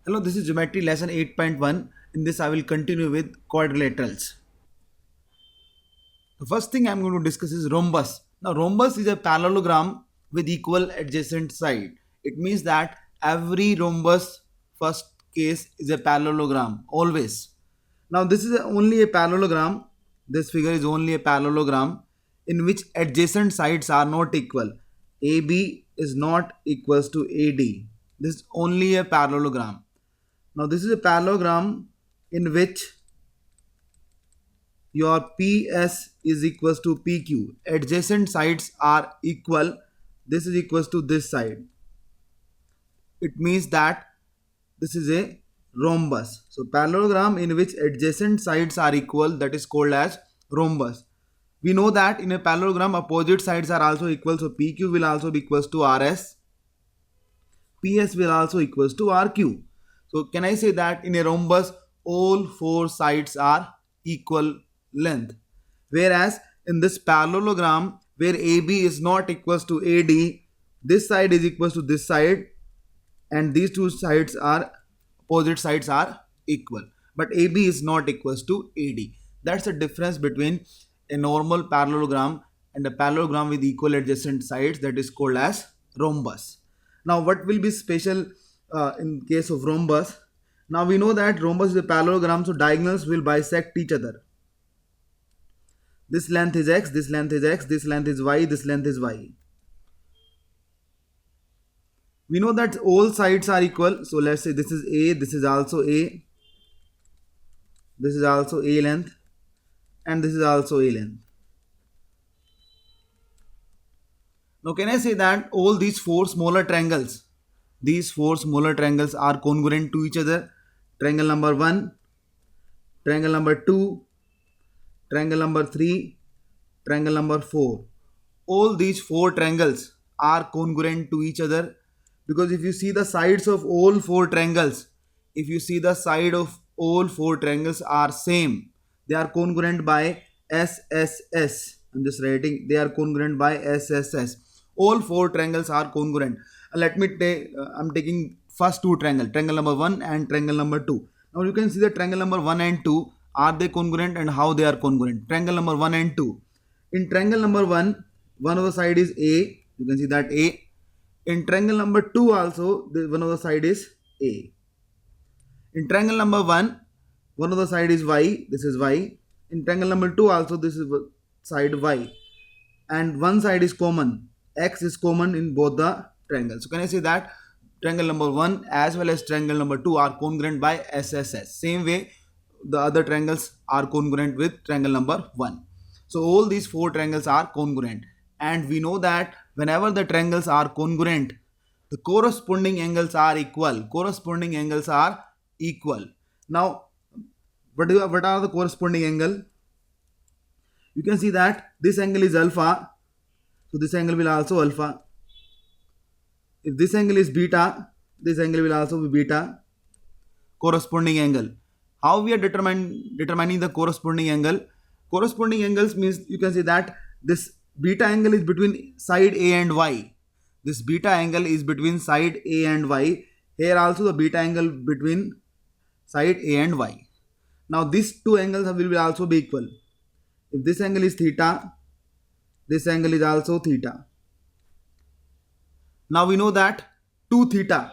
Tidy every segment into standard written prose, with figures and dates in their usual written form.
Hello, this is Geometry lesson 8.1. In this, I will continue with quadrilaterals. The first thing I am going to discuss is rhombus. Now, rhombus is a parallelogram with equal adjacent side. It means that every rhombus first case is a parallelogram always. Now, this is only a parallelogram. This figure is only a parallelogram in which adjacent sides are not equal. AB is not equals to AD. This is only a parallelogram. Now this is a parallelogram in which your PS is equals to PQ. Adjacent sides are equal. This is equals to this side. It means that this is a rhombus. So parallelogram in which adjacent sides are equal, that is called as rhombus. We know that in a parallelogram opposite sides are also equal. So PQ will also be equals to RS. PS will also equals to RQ. So can I say that in a rhombus all four sides are equal length, whereas in this parallelogram where AB is not equals to AD, this side is equals to this side and these two sides are opposite sides are equal, but AB is not equals to AD. That's the difference between a normal parallelogram and a parallelogram with equal adjacent sides, that is called as rhombus. Now what will be special in case of rhombus? Now we know that rhombus is a parallelogram, so diagonals will bisect each other. This length is x, this length is x, this length is y, this length is y. We know that all sides are equal, so let's say this is A, this is also A, this is also A length, and this is also A length. Now can I say that all these four smaller triangles are congruent to each other? Triangle number 1, triangle number 2, triangle number 3, triangle number 4. All these four triangles are congruent to each other, because if you see the sides of all four triangles, are same. They are congruent by SSS. I'm just writing, they are congruent by SSS. All four triangles are congruent. Let me take, I'm taking first two triangle number 1 and triangle number 2. Now you can see the triangle number 1 and 2, are they congruent and how they are congruent? Triangle number 1 and 2. In triangle number 1, one of the side is A, you can see that A. In triangle number 2 also, one of the side is A. In triangle number 1, one of the side is Y, this is Y. In triangle number 2 also, this is side Y. And one side is common, X is common in both the triangles. So can I say that triangle number 1 as well as triangle number 2 are congruent by SSS. Same way the other triangles are congruent with triangle number 1. So all these four triangles are congruent, and we know that whenever the triangles are congruent, the corresponding angles are equal. Now what are the corresponding angle? You can see that this angle is alpha, so this angle will also alpha. If this angle is beta, this angle will also be beta. Corresponding angle. How we are determining the corresponding angle? Corresponding angles means you can say that this beta angle is between side A and Y. This beta angle is between side A and Y. Here also the beta angle between side A and Y. Now these two angles will also be equal. If this angle is theta, this angle is also theta. Now we know that 2 theta,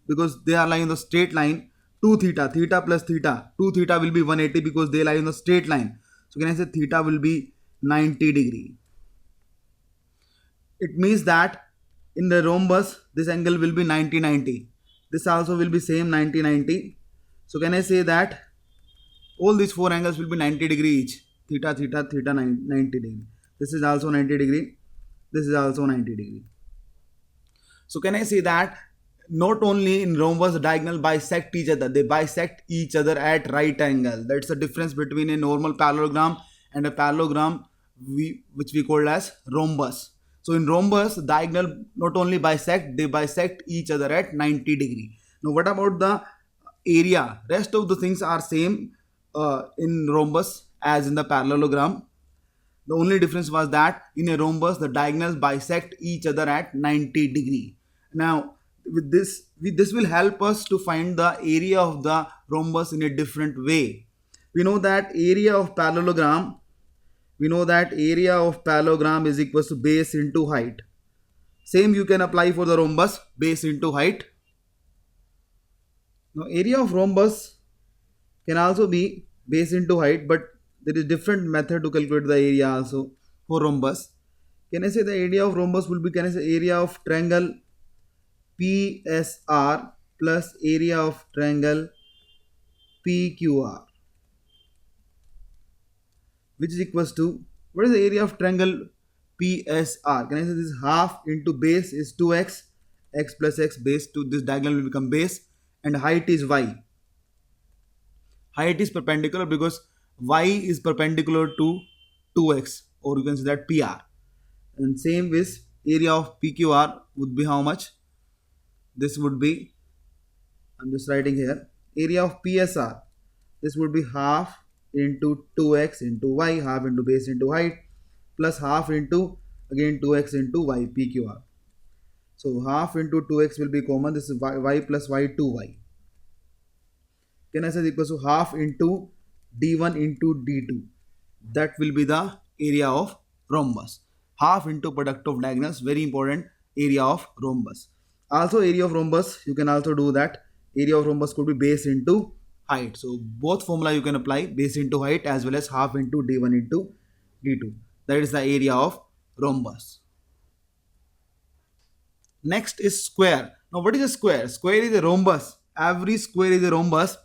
because they are lying on the straight line, 2 theta plus theta, 2 theta will be 180 because they lie on the straight line. So can I say theta will be 90 degree. It means that in the rhombus, this angle will be 90-90. This also will be same 90-90. So can I say that all these four angles will be 90 degree each. Theta, 90 degree. This is also 90 degree. This is also 90 degree. So can I say that not only in rhombus diagonal bisect each other, they bisect each other at right angle. That's the difference between a normal parallelogram and a parallelogram which we call as rhombus. So in rhombus, diagonal not only bisect, they bisect each other at 90 degree. Now what about the area? Rest of the things are same in rhombus as in the parallelogram. The only difference was that in a rhombus, the diagonals bisect each other at 90 degree. Now, with this, this will help us to find the area of the rhombus in a different way. We know that area of parallelogram, is equals to base into height. Same you can apply for the rhombus, base into height. Now area of rhombus can also be base into height, but there is different method to calculate the area also for rhombus. Can I say the area of rhombus will be, can I say, area of triangle PSR plus area of triangle PQR, which is equals to, what is the area of triangle PSR? Can I say this is half into base is 2x, x plus x, base to this diagonal will become base, and height is y. Height is perpendicular because y is perpendicular to 2x, or you can say that PR. And same with area of PQR would be how much? This would be, I'm just writing here, area of PSR. This would be half into 2x into y, half into base into height, plus half into again 2x into y, PQR. So half into 2x will be common. This is y plus y 2y. Can I say equals to half into d1 into d2? That will be the area of rhombus. Half into product of diagonals, very important, area of rhombus. Also area of rhombus, you can also do that. Area of rhombus could be base into height. So both formula you can apply, base into height as well as half into d1 into d2. That is the area of rhombus. Next is square. Now what is a square? Square is a rhombus. Every square is a rhombus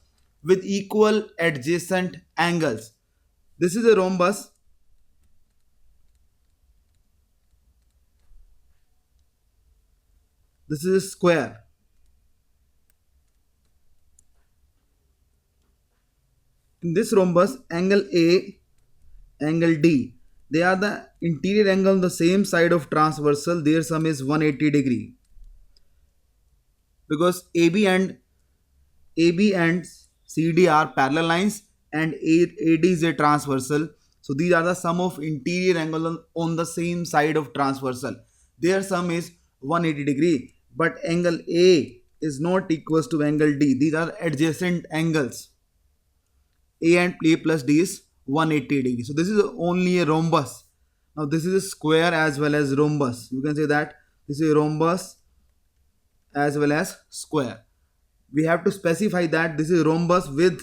with equal adjacent angles. This is a rhombus. This is a square. In this rhombus, angle A, angle D, they are the interior angle on the same side of transversal. Their sum is 180 degree. Because AB and CD are parallel lines and AD is a transversal. So these are the sum of interior angle on the same side of transversal. Their sum is 180 degree. But angle A is not equals to angle D. These are adjacent angles. A and A plus D is 180 degree. So this is only a rhombus. Now this is a square as well as rhombus. You can say that this is a rhombus as well as square. We have to specify that this is rhombus with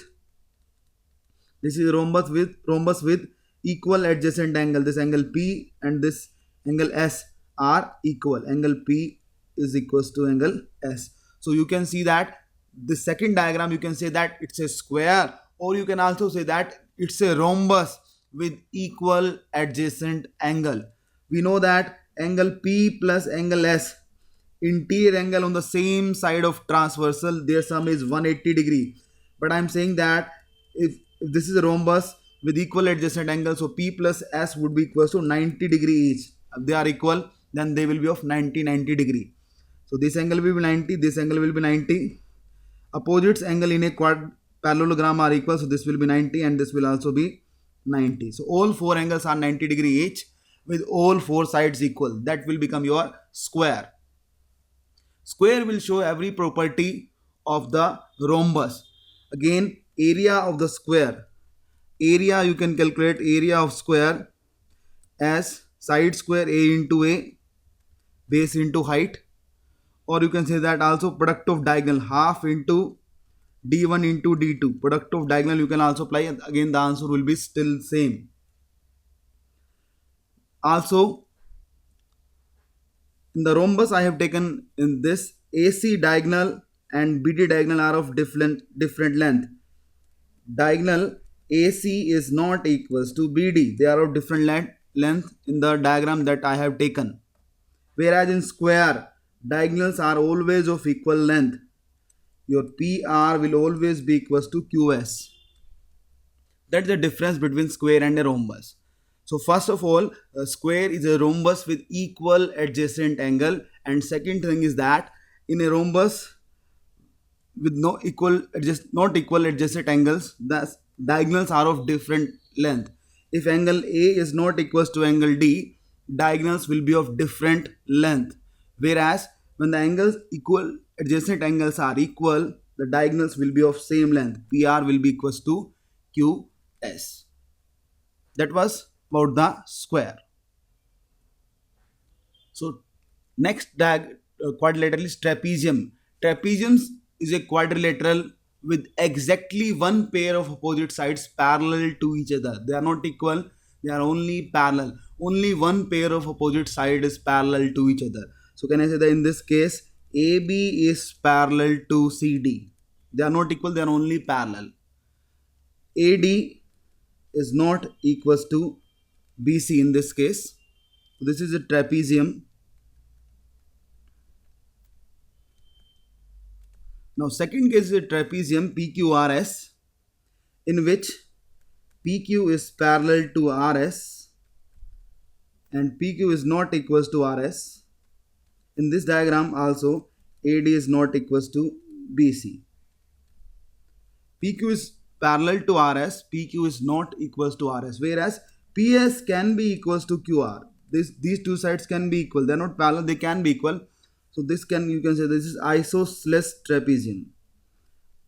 equal adjacent angle. This angle P and this angle S are equal. Angle P is equals to angle S. So you can see that the second diagram, you can say that it's a square, or you can also say that it's a rhombus with equal adjacent angle. We know that angle P plus angle S, interior angle on the same side of transversal, their sum is 180 degree. But I'm saying that if this is a rhombus with equal adjacent angle, so P plus S would be equals to 90 degree each. If they are equal, then they will be of 90 degree. So this angle will be 90, this angle will be 90. Opposites angle in a parallelogram are equal, so this will be 90 and this will also be 90. So all four angles are 90 degree each with all four sides equal. That will become your square. Square will show every property of the rhombus. Again, area of the square. Area, you can calculate area of square as side square A into A, base into height. Or you can say that also product of diagonal, half into d1 into d2. Product of diagonal you can also apply, and again the answer will be still same. Also in the rhombus I have taken in this AC diagonal and BD diagonal are of different length. Diagonal AC is not equals to BD. They are of different length in the diagram that I have taken. Whereas in square, diagonals are always of equal length. Your PR will always be equals to QS. That's the difference between square and a rhombus. So first of all, a square is a rhombus with equal adjacent angle, and second thing is that in a rhombus with not equal adjacent angles, the diagonals are of different length. If angle A is not equals to angle D, diagonals will be of different length. Whereas when the angles equal adjacent angles are equal, the diagonals will be of same length. PR will be equals to QS. That was about the square. So next quadrilateral is trapezium. Trapezium is a quadrilateral with exactly one pair of opposite sides parallel to each other. They are not equal, they are only parallel. Only one pair of opposite side is parallel to each other. So can I say that in this case AB is parallel to CD. They are not equal, they are only parallel. AD is not equals to BC in this case. This is a trapezium. Now second case is a trapezium PQRS, in which PQ is parallel to RS and PQ is not equals to RS. In this diagram also AD is not equals to BC. PQ is parallel to RS, PQ is not equals to RS, whereas PS can be equals to QR. These two sides can be equal. They are not parallel, they can be equal. So this can, you can say this is isosceles trapezium.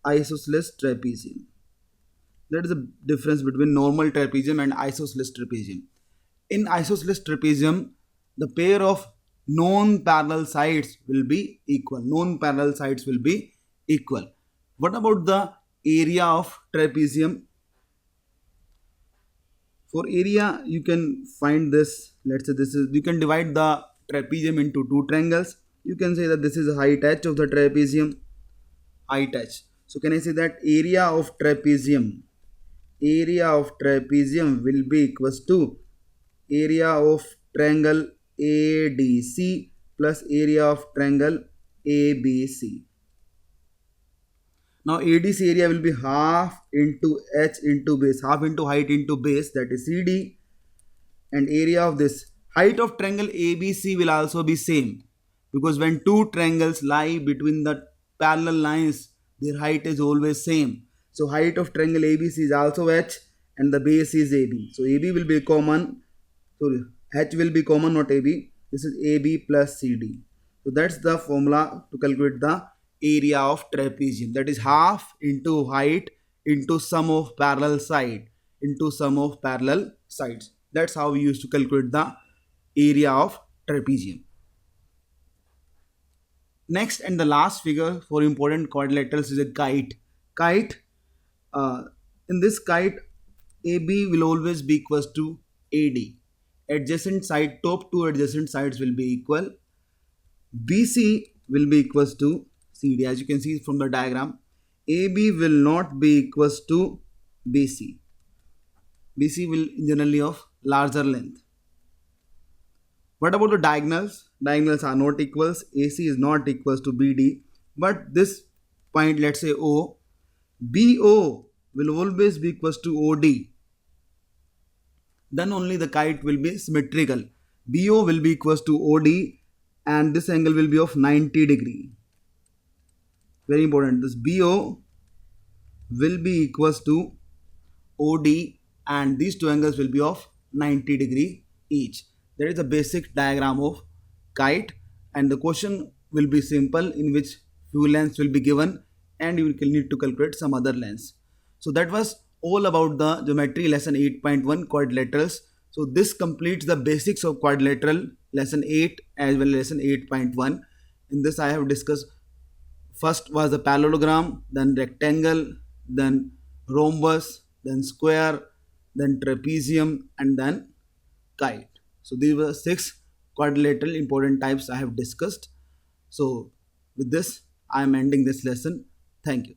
Isosceles trapezium. That is the difference between normal trapezium and isosceles trapezium. In isosceles trapezium, the pair of non-parallel sides will be equal. Non-parallel sides will be equal. What about the area of trapezium? For area, you can find this. Let's say this is, you can divide the trapezium into two triangles. You can say that this is height h of the trapezium. Height h. So can I say that area of trapezium? Area of trapezium will be equals to area of triangle ADC plus area of triangle ABC. Now ADC area will be half into h into base, half into height into base, that is CD, and area of this height of triangle ABC will also be same, because when two triangles lie between the parallel lines, their height is always same. So height of triangle ABC is also h and the base is AB. So AB will be common, sorry, h will be common, not AB. This is AB plus CD. So that's the formula to calculate the area of trapezium. That is half into height into sum of parallel side into sum of parallel sides. That's how we used to calculate the area of trapezium. Next and the last figure for important quadrilaterals is a kite. Kite, in this kite, AB will always be equals to AD. Adjacent side, top two adjacent sides will be equal. BC will be equals to CD. As you can see from the diagram, AB will not be equals to BC. BC will generally of larger length. What about the diagonals? Diagonals are not equals. AC is not equals to BD. But this point, let's say O, BO will always be equals to OD. Then only the kite will be symmetrical. BO will be equals to OD and this angle will be of 90 degree. Very important. This BO will be equals to OD and these two angles will be of 90 degree each. That is the basic diagram of kite, and the question will be simple, in which few lengths will be given and you will need to calculate some other lengths. So that was all about the geometry lesson 8.1 quadrilaterals. So this completes the basics of quadrilateral lesson 8 as well as lesson 8.1. In this I have discussed, first was the parallelogram, then rectangle, then rhombus, then square, then trapezium, and then kite. So these were 6 quadrilateral important types I have discussed. So with this I am ending this lesson. Thank you.